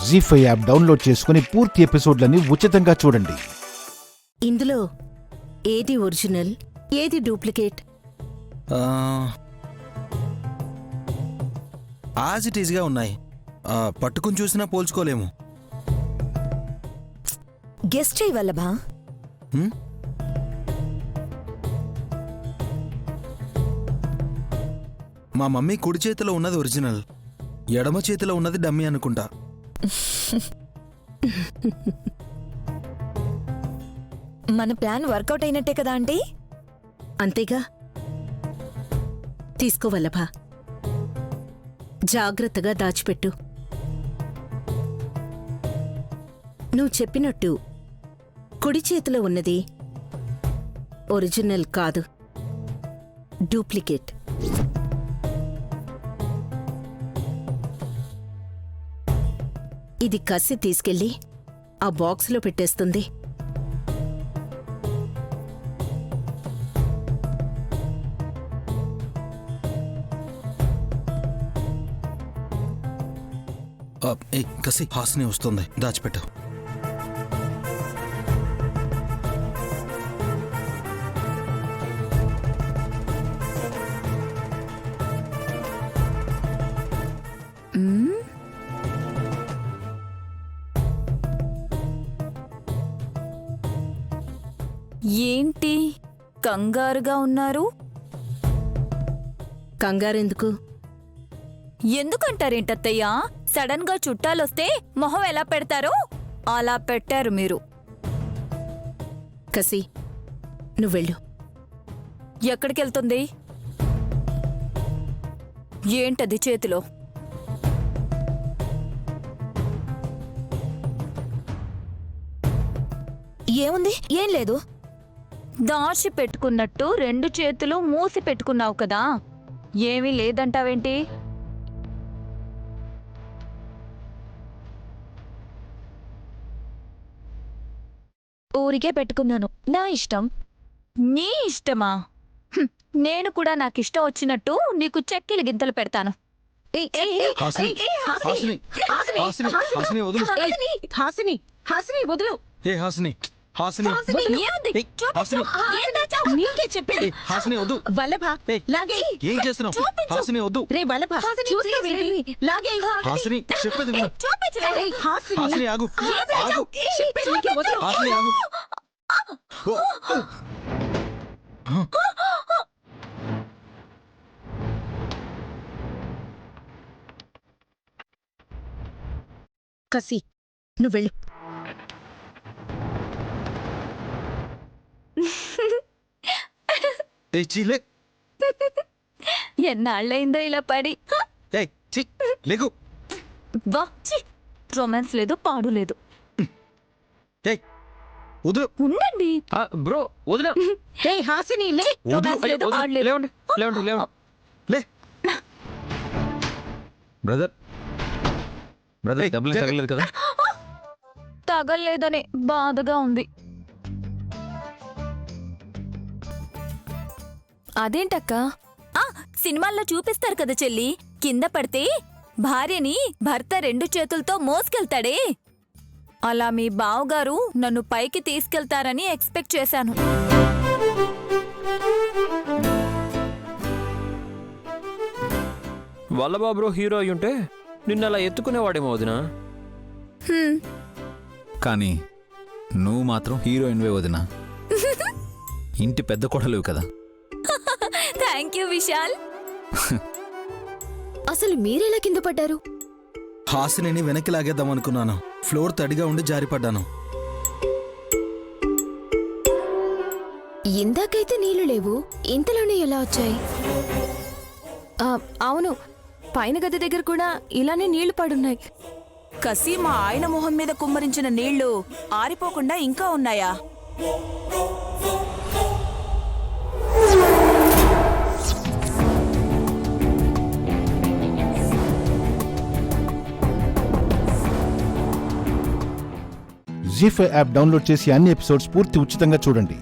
జీ5 app download చేసుకుని పూర్తి ఎపిసోడ్లని ఉచితంగా చూడండి. ఇందులో ఏది ఒరిజినల్, ఏది డూప్లికేట్? యాజ్ ఇట్ ఈజ్గా ఉన్నాయి. పట్టుకుని చూసినా పోల్చుకోలేము. గెస్ట్ చేయి వల్లభా. మా మమ్మీ కుడి చేతిలో ఉన్నది ఒరిజినల్, ఎడమ చేతిలో ఉన్నది డమ్మీ అనుకుంటా. మన ప్లాన్ వర్కౌట్ అయినట్టే కదా ఆంటీ? అంతేగా. తీసుకో వల్లభా, జాగ్రత్తగా దాచిపెట్టు. నువ్వు చెప్పినట్టు కుడి చేతిలో ఉన్నది ఒరిజినల్ కాదు, డూప్లికేట్. ఇది కసి తీసుకెళ్ళి ఆ బాక్స్లో పెట్టేస్తుంది. కసి హాస్ని వస్తుంది, దాచిపెట్టు. ఏంటి కంగారుగా ఉన్నారు? కంగారెందుకు? ఎందుకంటారేంటత్తయ్యా? సడన్ గా చుట్టాలొస్తే మొహం ఎలా పెడతారో అలా పెట్టారు మీరు. కసి, నువ్వెళ్ళు. ఎక్కడికెళ్తుంది? ఏంటది చేతిలో? ఏముంది? ఏం లేదు. దాచి పెట్టుకున్నట్టు రెండు చేతులు మూసి పెట్టుకున్నావు కదా, ఏమీ లేదంటావేంటి? ఊరికే పెట్టుకున్నాను, నా ఇష్టం. నీ ఇష్టమా? నేను కూడా నాకిష్టం వచ్చినట్టు నీకు చెక్కిలి గింతలు పెడతాను. వదులు. నీకే చెప్పేది. వల్లభ, లాగే. ఏం చేస్తున్నావు? హాసిని వద్దు. రే వల్లభ, లాగే. చెప్పేది విను. హాసిని ఆగు, ఆగు. హాసిని ఆగు. కసి, నువ్వెళ్ళు. ఎన్నాళ్ళైందో ఇలా పడి. రొమాన్స్ లేదు, పాడు లేదు. ఉండండి బ్రో, వదిలే. హాసిని, రొమాన్స్ లేదు, పాడు లేదు. బ్రదర్ డబ్బులు తగలేదు కదా? తగలేదని బాధగా ఉంది. అదేంటక్క? సినిమాల్లో చూపిస్తారు కదా చెల్లి, కింద పడితే భార్యని భర్త రెండు చేతులతో మోసుకెళ్తాడే, అలా మీ బావగారు నన్ను పైకి తీసుకెళ్తారని ఎక్స్పెక్ట్ చేశాను. వల్లబాబు హీరో అయ్యుంటే నిన్న అలా ఎత్తుకునేవాడేమో వదినా. కానీ నువ్వు మాత్రం హీరోయిన్వే వదినా. ఇంటి పెద్ద కొడలేవు కదా. Thank you Vishal. అసలు మీరెలా కింద పడ్డారు? హాసిని వెనక్కి లాగేద్దాం అనుకున్నాను, ఫ్లోర్ తడిగా ఉండి జారిపడ్డాను. ఇందాకైతే నీళ్లు లేవు, ఇంతలోనే ఎలా వచ్చాయి? అవును, పైన గది దగ్గర కూడా ఇలానే నీళ్లు పడున్నాయి. కసి మా ఆయన మొహం మీద కుమ్మరించిన నీళ్లు ఆరిపోకుండా ఇంకా ఉన్నాయా? జీ5 యాప్ డౌన్లోడ్ చేసి అన్ని ఎపిసోడ్స్ పూర్తి ఉచితంగా చూడండి.